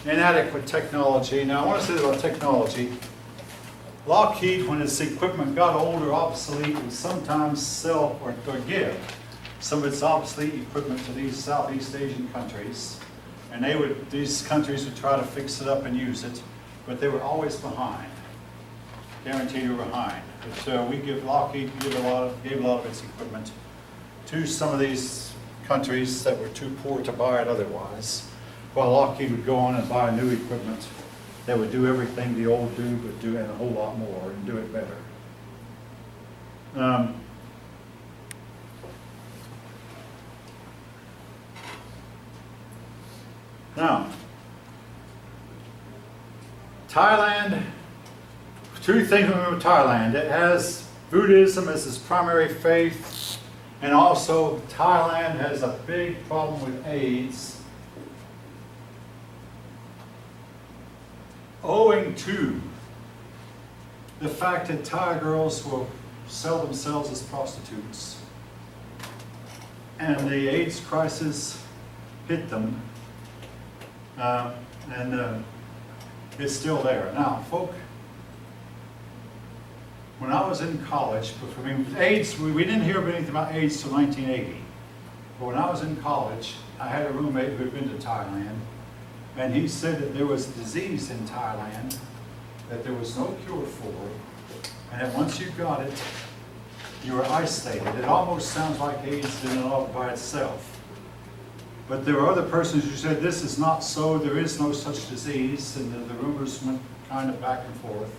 inadequate technology. Now I want to say about technology. Lockheed, when its equipment got old or obsolete, would sometimes sell or give some of its obsolete equipment to these Southeast Asian countries. And these countries would try to fix it up and use it, but they were always behind. Guaranteed you were behind. But Lockheed gave a lot of its equipment to some of these countries that were too poor to buy it otherwise, while Lockheed would go on and buy new equipment that would do everything the old do, but do it a whole lot more and do it better. Now, Thailand, two things about Thailand. It has Buddhism as its primary faith, and also Thailand has a big problem with AIDS, owing to the fact that Thai girls will sell themselves as prostitutes. And the AIDS crisis hit them, and it's still there. Now, folk, when I was in college, I mean, AIDS, we didn't hear anything about AIDS till 1980. But when I was in college, I had a roommate who had been to Thailand, and he said that there was a disease in Thailand that there was no cure for, and that once you got it, you were isolated. It almost sounds like AIDS in and of by itself. But there were other persons who said this is not so, there is no such disease, and the rumors went kind of back and forth.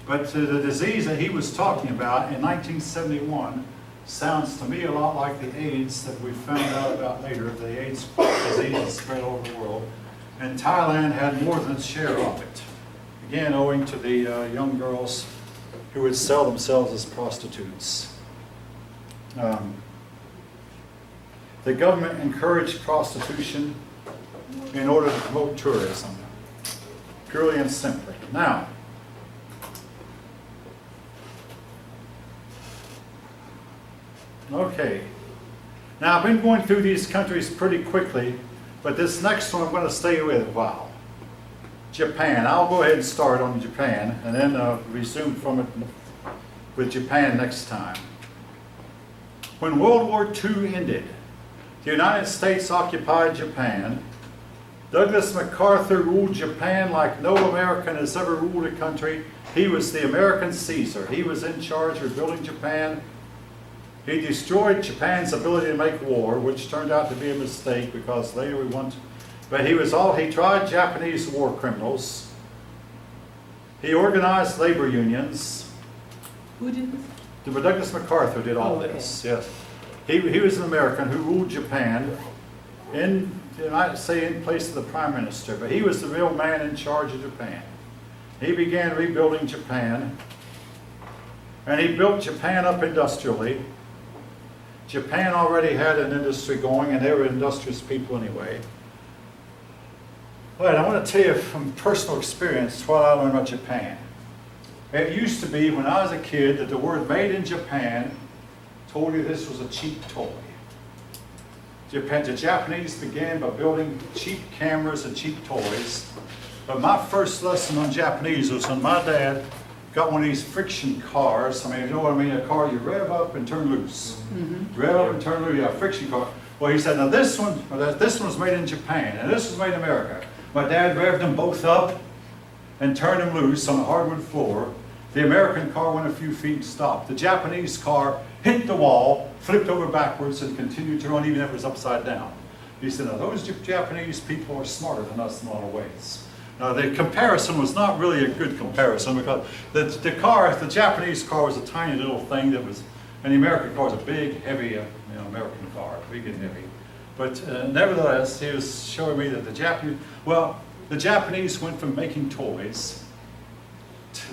But the disease that he was talking about in 1971 sounds to me a lot like the AIDS that we found out about later. The AIDS disease spread all over the world. And Thailand had more than its share of it. Again, owing to the young girls who would sell themselves as prostitutes. The government encouraged prostitution in order to promote tourism, purely and simply. Now, okay. Now, I've been going through these countries pretty quickly, but this next one I'm going to stay with a while. Japan. I'll go ahead and start on Japan, and then resume from it with Japan next time. When World War II ended, the United States occupied Japan. Douglas MacArthur ruled Japan like no American has ever ruled a country. He was the American Caesar. He was in charge of building Japan. He destroyed Japan's ability to make war, which turned out to be a mistake because later we won. But he tried Japanese war criminals. He organized labor unions. Who did this? Douglas MacArthur did all this, yes. He was an American who ruled Japan in place of the Prime Minister, but he was the real man in charge of Japan. He began rebuilding Japan, and he built Japan up industrially. Japan already had an industry going, and they were industrious people anyway. All right, I want to tell you from personal experience what I learned about Japan. It used to be, when I was a kid, that the word made in Japan told you this was a cheap toy. The Japanese began by building cheap cameras and cheap toys. But my first lesson on Japanese was when my dad got one of these friction cars. I mean, you know what I mean? A car you rev up and turn loose. Mm-hmm. Rev up and turn loose, yeah, friction car. Well, he said, now this one was made in Japan, and this was made in America. My dad revved them both up and turned them loose on a hardwood floor. The American car went a few feet and stopped. The Japanese car hit the wall, flipped over backwards, and continued to run even if it was upside down. He said, now those Japanese people are smarter than us in a lot of ways. Now the comparison was not really a good comparison because the Japanese car was a tiny little thing that was, and the American car was a big, heavy, American car, big and heavy. But nevertheless, he was showing me that the Japanese went from making toys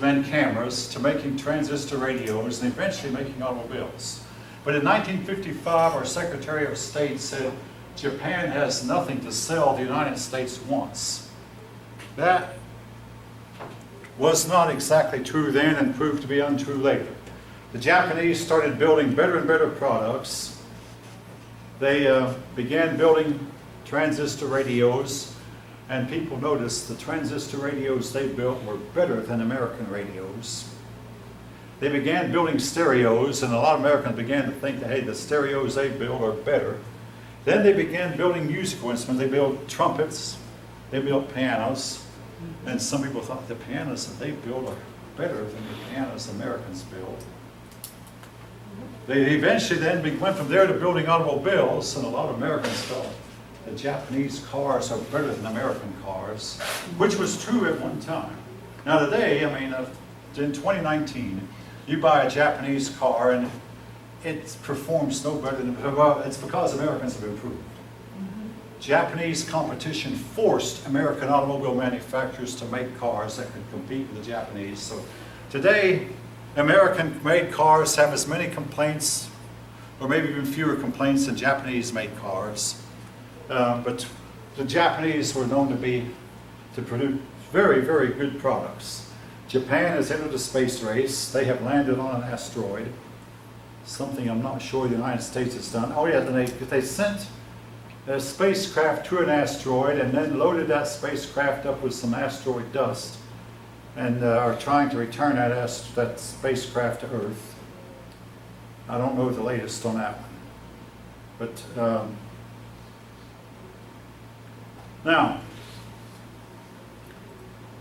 and cameras to making transistor radios and eventually making automobiles. But in 1955, our Secretary of State said, Japan has nothing to sell the United States wants. That was not exactly true then and proved to be untrue later. The Japanese started building better and better products. They began building transistor radios. and people noticed the transistor radios they built were better than American radios. They began building stereos, and a lot of Americans began to think that, hey, the stereos they build are better. Then they began building musical instruments. They built trumpets, they built pianos, and some people thought the pianos that they build are better than the pianos Americans build. They eventually then went from there to building automobiles, and a lot of Americans felt the Japanese cars are better than American cars, which was true at one time. Now today, I mean, in 2019, you buy a Japanese car and it performs no better than, well, it's because Americans have improved. Japanese competition forced American automobile manufacturers to make cars that could compete with the Japanese. So today, American-made cars have as many complaints, or maybe even fewer complaints than Japanese-made cars. But the Japanese were known to produce very, very good products. Japan has entered the space race. They have landed on an asteroid, something I'm not sure the United States has done. Oh yeah, they sent a spacecraft to an asteroid and then loaded that spacecraft up with some asteroid dust and are trying to return that spacecraft to Earth. I don't know the latest on that one. But now,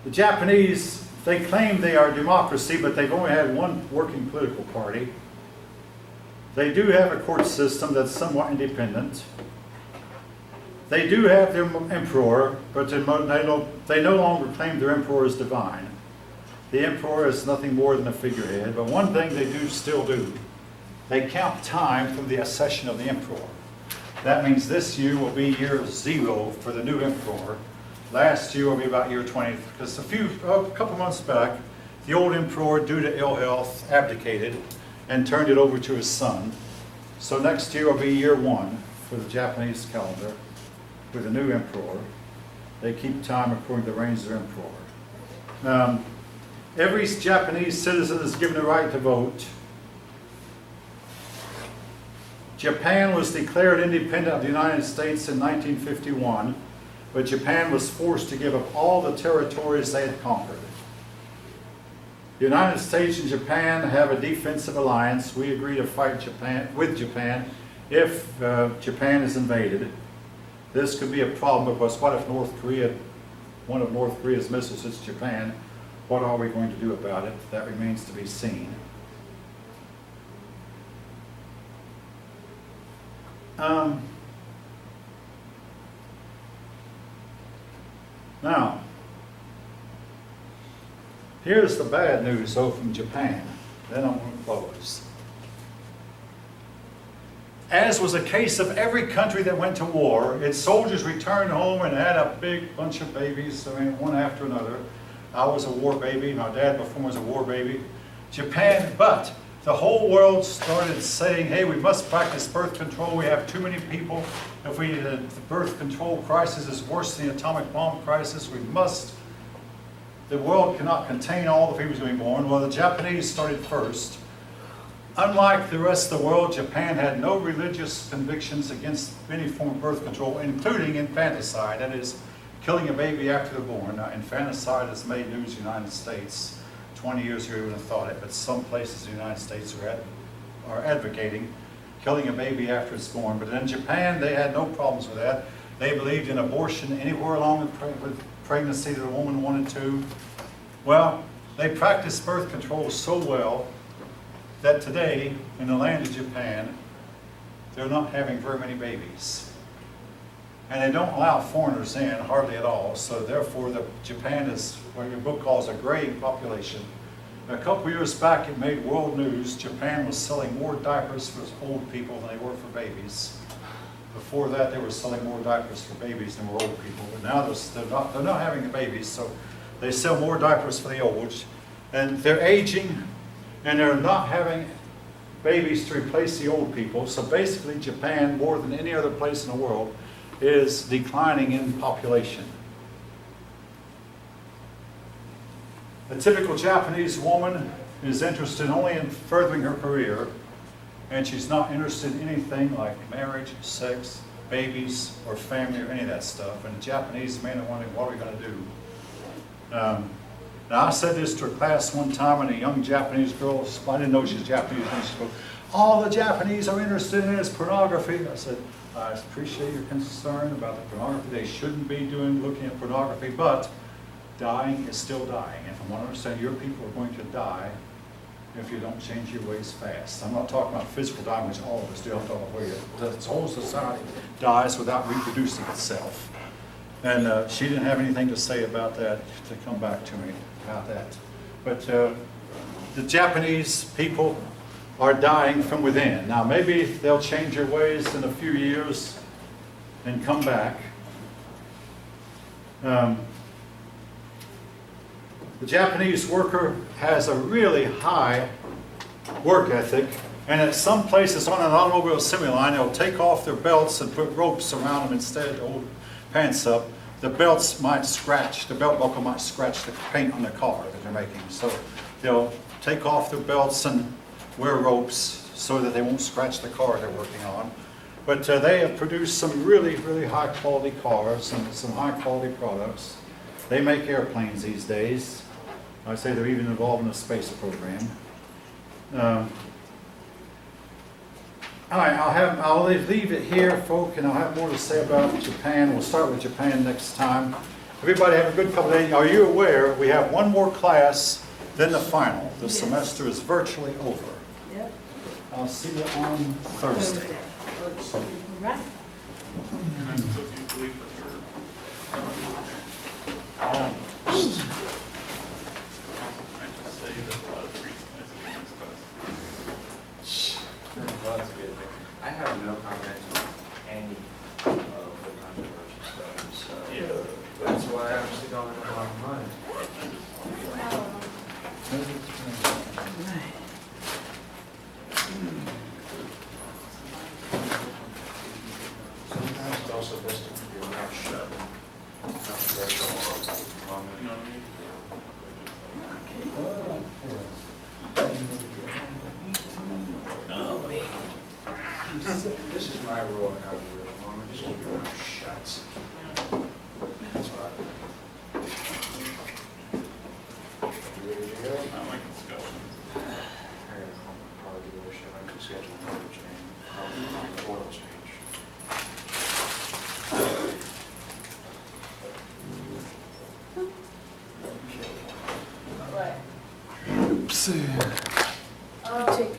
the Japanese, they claim they are a democracy, but they've only had one working political party. They do have a court system that's somewhat independent. They do have their emperor, but they no longer claim their emperor is divine. The emperor is nothing more than a figurehead, but one thing they do still do, they count time from the accession of the emperor. That means this year will be year 0 for the new emperor. Last year will be about year 20, because a couple months back, the old emperor, due to ill health, abdicated and turned it over to his son. So next year will be year 1 for the Japanese calendar with the new emperor. They keep time according to the reigns of their emperor. Every Japanese citizen is given the right to vote. Japan was declared independent of the United States in 1951, but Japan was forced to give up all the territories they had conquered. The United States and Japan have a defensive alliance. We agree to fight with Japan if Japan is invaded. This could be a problem because what if one of North Korea's missiles hits Japan? What are we going to do about it? That remains to be seen. Now, here's the bad news, though, from Japan. Then I'm going to close. As was the case of every country that went to war, its soldiers returned home and had a big bunch of babies, I mean, one after another. I was a war baby. My dad before was a war baby. Japan, but the whole world started saying, hey, we must practice birth control. We have too many people. If the birth control crisis is worse than the atomic bomb crisis, we must. The world cannot contain all the people being born. Well, the Japanese started first. Unlike the rest of the world, Japan had no religious convictions against any form of birth control, including infanticide, that is, killing a baby after they're born. Now, infanticide has made news in the United States. 20 years ago, you would have thought it, but some places in the United States are advocating killing a baby after it's born. But in Japan, they had no problems with that. They believed in abortion anywhere along the pregnancy that a woman wanted to. Well, they practiced birth control so well that today, in the land of Japan, they're not having very many babies. And they don't allow foreigners in, hardly at all. So therefore, Japan is what your book calls a graying population. A couple years back, it made world news. Japan was selling more diapers for old people than they were for babies. Before that, they were selling more diapers for babies than were old people. But now they're not having the babies, so they sell more diapers for the old. And they're aging, and they're not having babies to replace the old people. So basically, Japan, more than any other place in the world, is declining in population. A typical Japanese woman is interested only in furthering her career, and she's not interested in anything like marriage, sex, babies or family or any of that stuff. And the Japanese men are wondering, what are we going to do? Now, I said this to a class one time, and a young Japanese girl, I didn't know she was Japanese, and she goes, all the Japanese are interested in is pornography. I said, I appreciate your concern about the pornography. They shouldn't be looking at pornography, but dying is still dying. And from what I understand, your people are going to die if you don't change your ways fast. I'm not talking about physical dying, which all of us do. I'm talking about where the whole society dies without reproducing itself. And she didn't have anything to say about that, to come back to me about that. But the Japanese people are dying from within. Now, maybe they'll change their ways in a few years and come back. The Japanese worker has a really high work ethic, and at some places on an automobile assembly line, they'll take off their belts and put ropes around them instead of old pants up. The belts might scratch, the belt buckle might scratch the paint on the car that they're making. So they'll take off their belts and wear ropes so that they won't scratch the car they're working on. But they have produced some really, really high quality cars and some high quality products. They make airplanes these days. I say they're even involved in the space program. All right, I'll leave it here, folk, and I'll have more to say about Japan. We'll start with Japan next time. Everybody have a good couple of days. Are you aware we have one more class, then the final? The semester is virtually over. Yep. I'll see you on Thursday. Right. I have no comment on any of the controversial stuff, so that's why I'm still going to have money. Sometimes it's also best to keep your mouth shut. Not very long, you know what I mean? This is my rule and how to do it. Mama, just keep your mouth shut. That's right. You ready to go? I like discussion. I got a car dealership. I can schedule an oil change. Oil change. Right. Oops.